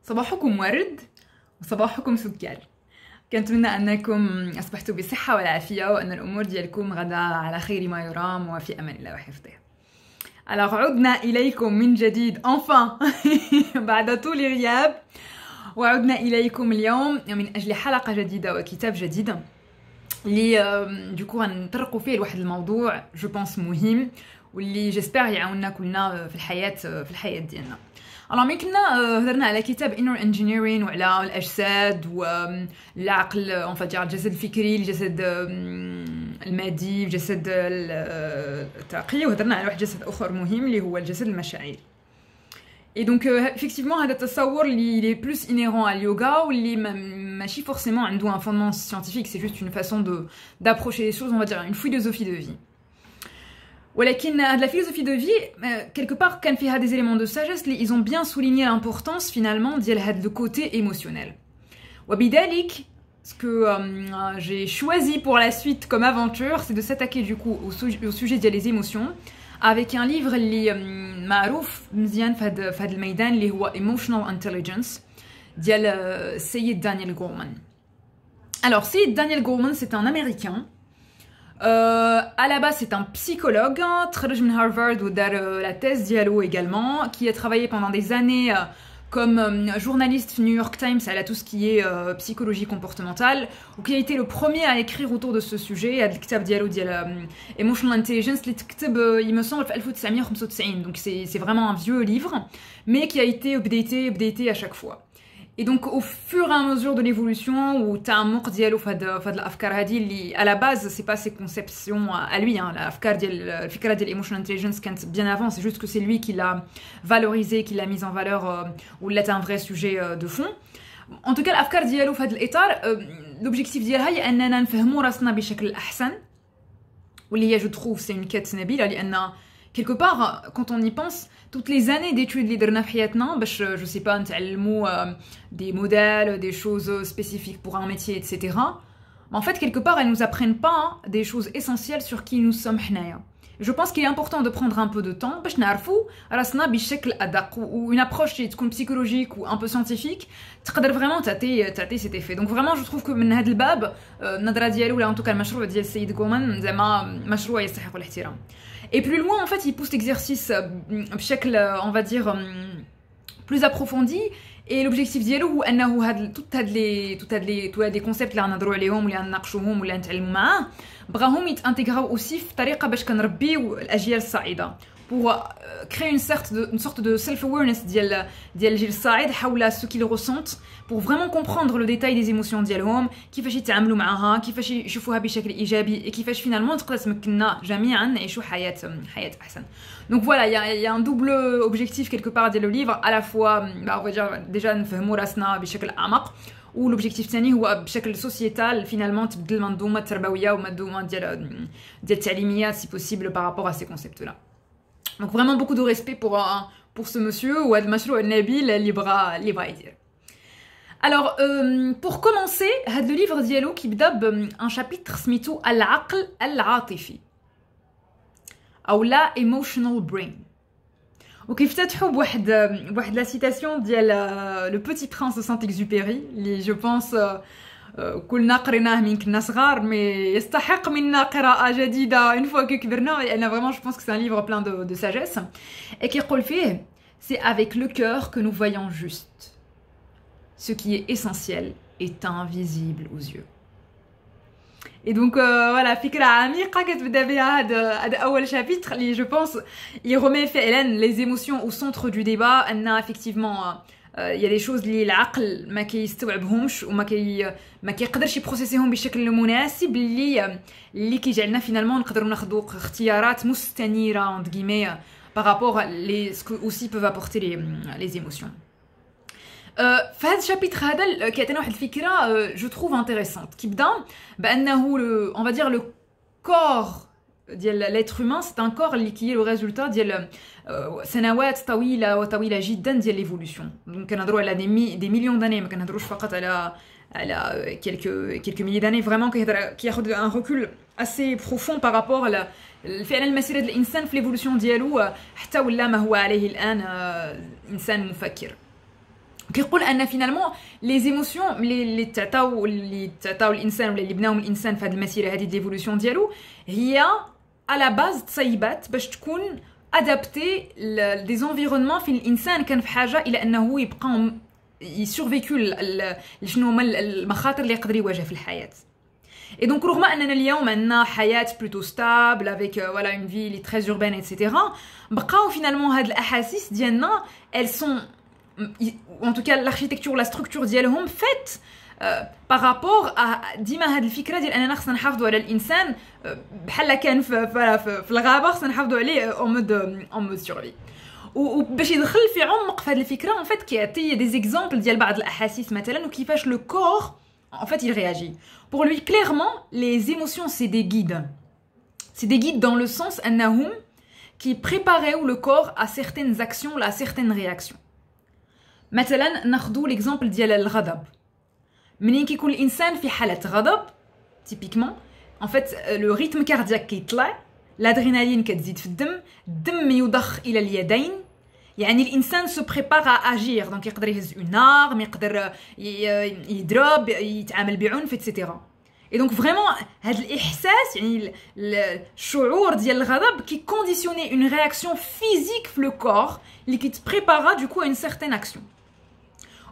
صباحكم ورد وصباحكم سكر. كنتمنى أنكم أصبحتوا بصحة والعافية وأن الأمور ديالكم غدا على خير ما يرام وفي أمان الله وحفظه. Alors عدنا إليكم من جديد enfin بعد طول غياب، وعدنا إليكم اليوم من أجل حلقة جديدة وكتاب جديد اللي دوكو غنطرقوا فيه لواحد الموضوع جو بونس مهم واللي جيسبر يعاوننا كلنا في الحياة ديالنا. alors ملي كنا هضرنا على كتاب inner engineering وعلى الأجساد والعقل انفجار الجسد الفكري، الجسد المادي، الجسد الطاقي، وهضرنا على واحد جسد آخر مهم اللي هو الجسد المشاعري. Et donc effectivement هذا التصور اللي est plus inhérent à l'yoga واللي ماشي forcément عنده un fondement scientifique, c'est juste une façon d'approcher les choses, on va dire une philosophie de vie. ولكن هاد la philosophie de vie quelque part كان فيها des éléments de sagesse اللي ils ont bien souligné l'importance finalement ديال هاد le côté émotionnel. وبذلك ce que j'ai choisi pour la suite comme aventure, c'est de s'attaquer du coup au sujet ديال les émotions avec un livre اللي معروف مزيان في هاد الميدان اللي هو Emotional Intelligence ديال السيد دانيال غولمان. Alors Syed Daniel Goleman, c'est un américain. À la base, c'est un psychologue, تخرج من Harvard ودار la thèse ديالو également, qui a travaillé pendant des années comme journaliste New York Times à tout ce qui est psychologie comportementale, ou qui a été le premier à écrire autour de ce sujet. هذا الكتاب ديالو ديال Emotional Intelligence اللي تكتب il me semble في 1995, donc c'est vraiment un vieux livre mais qui a été updaté à chaque fois. Et donc au fur et à mesure de l'évolution ou تعمق ديالو في هاد الافكار هادي اللي à la base c'est pas ses conceptions à lui, hein, الفكره ديال emotional intelligence كانت bien avant, c'est juste que c'est lui qui l'a valorisé, qui l'a mise en valeur ou l'a un vrai sujet de fond. En tout cas الافكار ديالو في هاد الاطار l'objectif ديالها هي اننا نفهموا راسنا بشكل احسن، واللي هي je trouve c'est une quête نبيله لان quelque part quand on y pense toutes les années d'études اللي درنا في حياتنا باش je sais pas نتعلموا des modèles, des choses spécifiques pour un métier, etc. Mais en fait quelque part elles nous apprennent pas des choses essentielles sur qui nous sommes حنايا. Je pense qu'il est important de prendre un peu de temps باش نعرفوا راسنا بشكل أدق و une approche qui تكون psychologique ou un peu scientifique تقدر vraiment تعطي cet effet. Donc vraiment je trouve que من هذا الباب النظرة ديالو ولا en tout cas المشروع ديال السيد غولمان زعما مشروع يستحق الاحترام. Et plus loin, en fait, il pousse l'exercice on va dire plus approfondi. Et l'objectif ديالو هو انه toutes les concepts اللي غنهضروا عليهم ولا نناقشوهم ولا نتعلموا معاه بغاهم يتانتيغراو aussi في طريقه باش كنربيو الاجيال الصاعده pour créer une sorte de self-awareness ديال الجيل الصاعد حول ce qu'ils ressentent, pour vraiment comprendre le détail des émotions ديالهم، كيفاش يتعاملوا معها، كيفاش يشوفوها بشكل ايجابي، et كيفاش finalement تقدر تمكننا جميعا نعيشوا حياه احسن. Donc voilà, il y a un double objectif quelque part ديال le livre, à la fois on va dire déjà نفهموا راسنا بشكل اعمق، والobjectif الثاني هو بشكل سوسيتال finalement تبدل المنظومه التربويه والمنظومه ديال التعليميات si possible par rapport à ces concepts là. Donc vraiment beaucoup de respect pour ce monsieur ou هذا المشروع النبيل اللي بغا يدير. Alors pour commencer هذا le livre ديالو كيبدا بان chapitre سميتو العقل العاطفي او لا emotional brain، وكيفتتحوا بواحد لا سيتاسيون ديال لو بوتي برانس دو سانت اكزوبيري اللي جو بونس كلنا قريناه من كنا صغار مي يستحق منا قراءة جديدة une fois que كبرنا، لأن vraiment je pense que c'est un livre plein de sagesse. Et كيقول فيه c'est avec le cœur que nous voyons juste, ce qui est essentiel est invisible aux yeux. Et donc voilà فكرة عميقة كتبدا بها هذا أول chapitre اللي je pense il remet فعلا les émotions au centre du débat. أن effectivement il y a des choses اللي العقل ما كيستوعبهمش وما ما كيقدرش يبروسيسيهم بشكل مناسب اللي كيجعلنا فينالمون نقدروا ناخذوا اختيارات مستنيره entre guillemets par rapport à ce que aussi peuvent apporter les émotions. في هذا الشابيتر هذا كيعطينا واحد الفكره جو تروف انتريسانت، كيبدا بانه on va dire le corps ديال l'être humain c'est un corps اللي كي le résultat ديال سنوات طويله جدا ديال l'évolution. Donc كنهضروا على des millions d'années، ما كنهضروش فقط على quelques milliers d'années. Vraiment كياخذ un recul assez profond par rapport فعلا المسيره ديال الانسان في l'évolution ديالو حتى ولا ما هو عليه الان انسان مفكر. كيقول ان فينالمون لي زيموسيون اللي تعطاو الانسان ولا اللي بناهم الانسان في هذه المسيره هذه ديفولوسيون ديالو هي على باز تصيبات باش تكون ادابتي دي زونفيرونمون فين الانسان كان في حاجه الى انه يبقى يسورفيكو شنو هما المخاطر اللي يقدر يواجه في الحياه. Et donc, رغم أننا اليوم عندنا حياة plutôt stable avec voilà une vie اللي très urbaine etc. بقاو finalement هاد الأحاسيس ديالنا elles sont en tout cas l'architecture la structure ديالهم faite par rapport à ديما هاد الفكرة ديال أننا خصنا نحافظوا على الإنسان بحال كان في الغابة خصنا نحافظوا عليه en mode survie. وباش يدخل في عمق في هاد الفكرة en fait كيعطي des exemples ديال بعض الأحاسيس مثلا وكيفاش le corps en fait il réagit. Pour lui, clairement, les émotions, c'est des guides. C'est des guides dans le sens أنهم qui préparaient le corps à certaines actions, à certaines réactions. مثلا ناخذوا l'exemple ديال الغضب. منين كيكون الإنسان في حالة غضب, typiquement, en fait, le rythme cardiaque كيطلع, l'adrénaline كتزيد في الدم يضخ إلى اليدين. يعني الانسان سو بريبار ا اجير دونك يقدر يهز اون ارم يقدر يضرب يتعامل بعنف ايتترا اي دونك فريمون هذا الاحساس يعني الشعور ديال الغضب كي كونديسيوني اون رياكسيون فيزيك في لو كور اللي كيتبريبارا دوكو اون سيغتين اكسيون.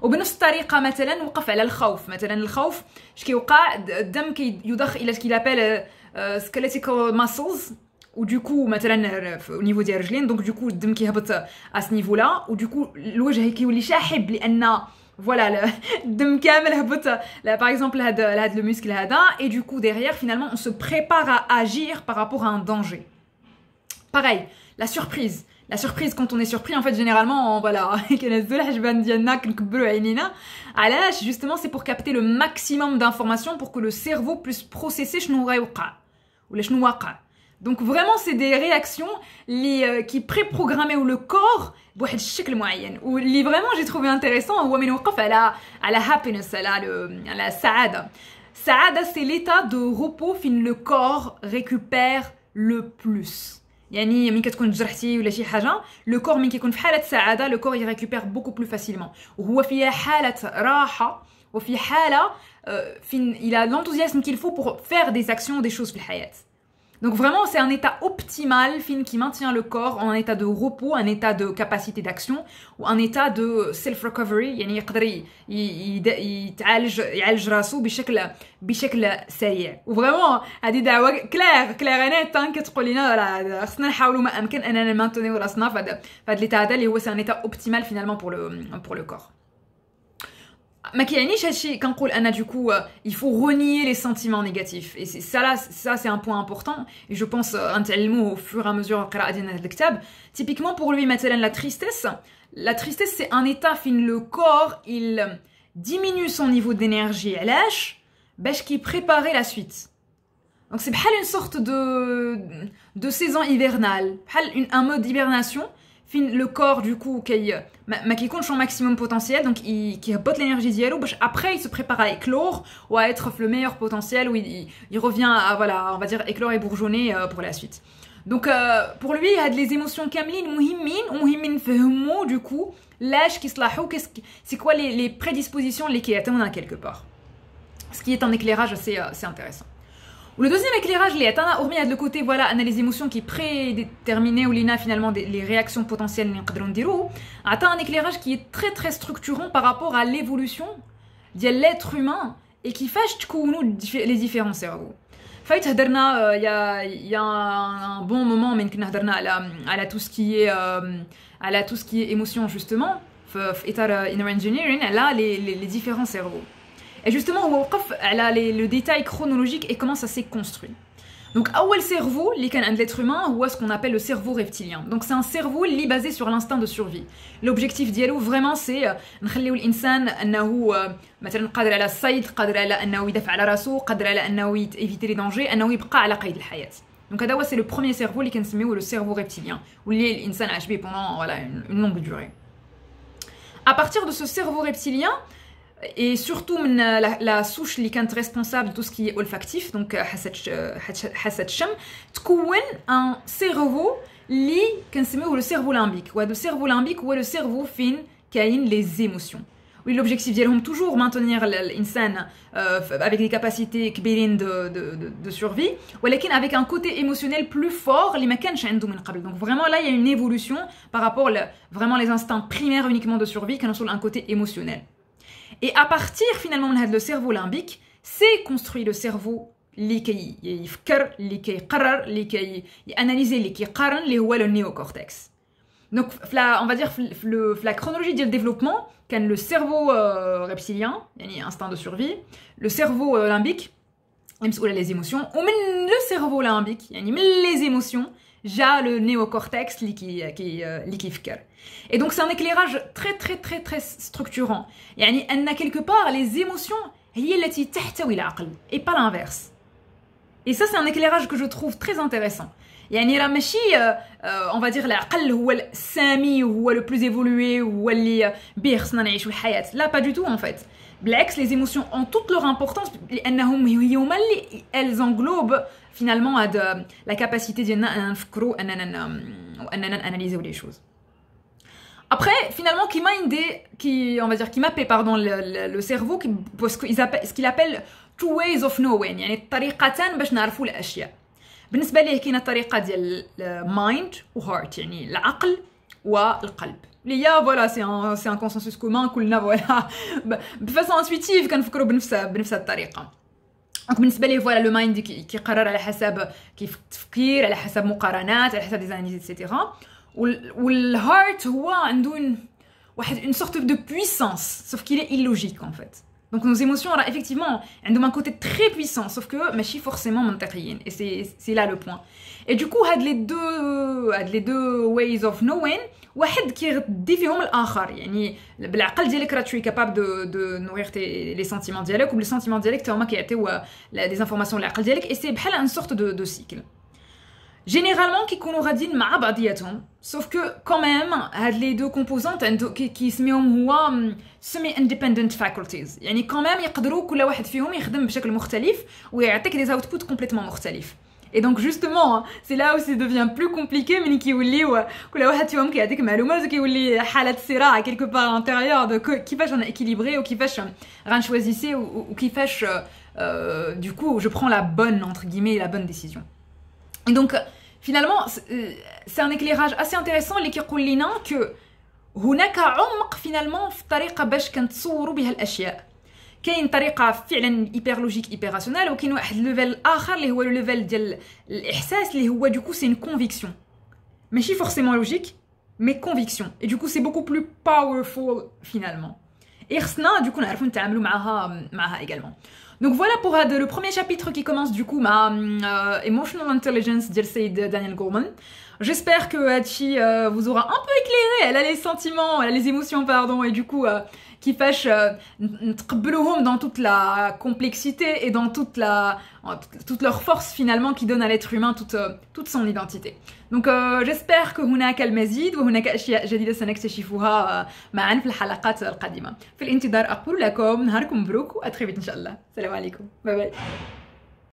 وبنفس الطريقه مثلا وقف على الخوف. مثلا الخوف اش كيوقع الدم كيضخ الى سكيلابيل سكيليتيكال ماسلز ودوكو مثلا au niveau ديال الرجلين دونك دوكو الدم كيهبط à ce niveau là ودوكو الوجه كيولي شاحب لان فوالا الدم كامل هبط باغ اكزومبل هاد لو موسكل هذا et du coup derrière finalement on se prépare à agir par rapport à un danger. Pareil, la surprise quand on est surpris en fait généralement voilà كنهزوا الحجبان ديالنا كنكبروا عينينا علاش justement c'est pour capter le maximum d'informations pour que le cerveau puisse processer شنو غيوقع ولا شنو واقع. Donc vraiment c'est des réactions qui préprogramment le corps بواحد الشكل معين واللي vraiment j'ai trouvé intéressant هو من وقف على happiness على السعادة. السعادة c'est l'état de repos فين le corps récupère le plus. يعني مين كتكون جرحتي ولا شي حاجة le corps مين كيكون في حالة سعادة le corps il récupère beaucoup plus facilement وهو في حالة راحة وفي حالة فين il a l'enthousiasme qu'il faut pour faire des actions des choses في الحياة. Donc vraiment, c'est un état optimal qui maintient le corps en état de repos, un état de capacité d'action ou un état de self-recovery. يعني يقدر يعالج راسو بشكل سريع. وفريمون هذه دعوة كلير نيت كتقول لنا خصنا نحاولوا ما أمكن أننا نمانتونيو راسنا في هذا l'état هذا اللي هو c'est un état optimal finalement pour le corps. ما كيعنيش هادشي كنقول انا دوكو il faut renier les sentiments négatifs et ça c'est un point important et je pense نتعلموه au fur et à mesure القراءة ديال هذا الكتاب. Typiquement pour lui مثلا la tristesse c'est un état fin le corps il diminue son niveau d'énergie علاش باش كي préparer la suite. Donc c'est بحال une sorte de saison hivernale بحال un mode d'hibernation fin le corps du coup ما كيكونش au maximum potentiel donc il botte l'énergie ديالو باش après il se prépare à éclore ou à être le meilleur potentiel où il revient à voilà on va dire éclore et bourgeonner pour la suite. Donc pour lui هاد les émotions كاملين مهمين نفهموا du coup لاش كيصلحوا c'est quoi les prédispositions اللي كيعطيونا quelque part. Ce qui est un éclairage assez intéressant. Le deuxième éclairage, hormis le côté voilà, on a les émotions qui prédéterminaient ou l'ina finalement les réactions potentielles a un éclairage qui est très très structurant par rapport à l'évolution de l'être humain et qui fâche les différents cerveaux. فايت هدرنا il y a un bon moment mais كنا هدرنا على tout ce qui est émotion justement في إطار inner engineering là les différents cerveaux. Et justement, on va le détail chronologique et comment ça s'est construit. Donc, le cerveau, l'être humain, ou ce qu'on appelle le cerveau reptilien. Donc, c'est un cerveau basé sur l'instinct de survie. L'objectif d'Yalou, vraiment, c'est نخليو الإنسان أنه مثلا قادر على الصيد، قادر على أنه يدافع على راسه، قادر على أنه éviter les dangers، أنه يبقى على قيد الحياة. Donc, هذا c'est le premier cerveau اللي كنسميوه le cerveau reptilien, واللي الإنسان عاش به pendant voilà une longue durée. À partir de ce cerveau reptilien, et surtout la souche qui est responsable de tout ce qui est olfactif donc حاسة الشم تكون un cerveau اللي كنسميوه le cerveau limbique. وهذا le cerveau limbique هو le cerveau فين كاين les émotions. l'objectif ديالهم toujours maintenir l'insan avec des capacités كبيرين de survie ولكن avec un côté émotionnel plus fort اللي ما كانش عنده من قبل. Donc vraiment là il y a une évolution par rapport vraiment les instincts primaires uniquement de survie qui ont un côté émotionnel. Et à partir finalement de le cerveau limbique, c'est construit le cerveau اللي كيفكر اللي كيقرر اللي كياناليزي اللي كيقارن اللي هو le néocortex. Donc, on va dire, la chronologie du développement, quand le cerveau reptilien, instinct de survie, le cerveau limbique, ou les émotions, ou même le cerveau limbique, les émotions, j'ai le néocortex qui fait. Et donc, c'est un éclairage très, très, très, très structurant. On a quelque part les émotions, et pas l'inverse. Et ça, c'est un éclairage que je trouve très intéressant. يعني راه ماشي on va dire العقل هو السامي وهو le plus évolué وهو اللي بيه خصنا نعيشوا الحياة. لا pas du tout en fait. بالعكس les émotions ont toute leur importance لأنهم هما اللي elles englobent finalement هاد la capacité ديالنا أننا نفكروا أننا analyser les choses. Après, finalement, qui mappait pardon le cerveau, parce ce qu'il appelle two ways of knowing, يعني طريقتان باش نعرفوا الأشياء. بالنسبه ليه كاينه طريقه ديال مايند وهارت يعني العقل والقلب اللي هي فوالا سي ان كونسنسوس كومان كلنا فوالا بفاسون انتويتيف كنفكروا بنفس الطريقه. دونك بالنسبه ليه فوالا لو مايند كيقرر على حسب كيف التفكير على حسب مقارنات على حسب دي اناليز ايتترا والهارت هو عنده واحد une sorte de puissance sauf qu'il est illogique en fait. Donc nos émotions, alors, effectivement, elles ont un côté très puissant, sauf que ماشي forcément منطقيين. Et c'est là le point. Et du coup, هاد les deux ways of knowing, واحد كيغدي فيهم الآخر. يعني بالعقل ديالك راه tu es capable de nourrir les sentiments ديالك وباللي sentiments ديالك تا هما كيعطيو des informations للعقل ديالك et c'est بحال une sorte de cycle. Généralement كيكونوا غاديين مع بعضياتهم sauf que quand même هاد les deux composantes كيسميهم هو semi independent faculties يعني quand même يقدروا كل واحد فيهم يخدم بشكل مختلف ويعطيك des outputs complètement مختلف. Et donc justement c'est là où ça devient plus compliqué ملي كيوليو كل واحد فيهم كيعطيك معلومات وكيولي حالة صراع quelque part à l'intérieur de كيفاش غنéquilibrer وكيفاش غنشوازيسي وكيفاش du coup je prends la bonne entre guillemets la bonne décision. Et donc finalement c'est un éclairage assez intéressant اللي كيقول لنا que هناك عمق finalement في الطريقه باش كنتصوروا بها الاشياء. كاين طريقه فعلا هيبر لوجيك هيبر راسيونال وكاين واحد ليفل اخر اللي هو الليفل ديال الاحساس اللي هو du coup c'est une conviction ماشي forcément logique mais conviction et du coup c'est beaucoup plus powerful finalement et خصنا du coup نعرفوا نتعاملوا معها également. Donc voilà pour le premier chapitre qui commence du coup ma Emotional Intelligence ديال سيد Daniel Goleman. J'espère que Hachi vous aura un peu éclairé. Elle a les sentiments, elle a les émotions pardon et du coup كيفاش نتقبلوهم dans toute la complexité et dans toute leur force finalement qui donne à l'être humain toute son identité. Donc j'espère que هناك المزيد وهناك أشياء جديدة سنكتشفها معا في الحلقات القادمة. في الانتظار أقول لكم نهاركم مبروك و à très vite إن شاء الله. السلام عليكم. باي باي.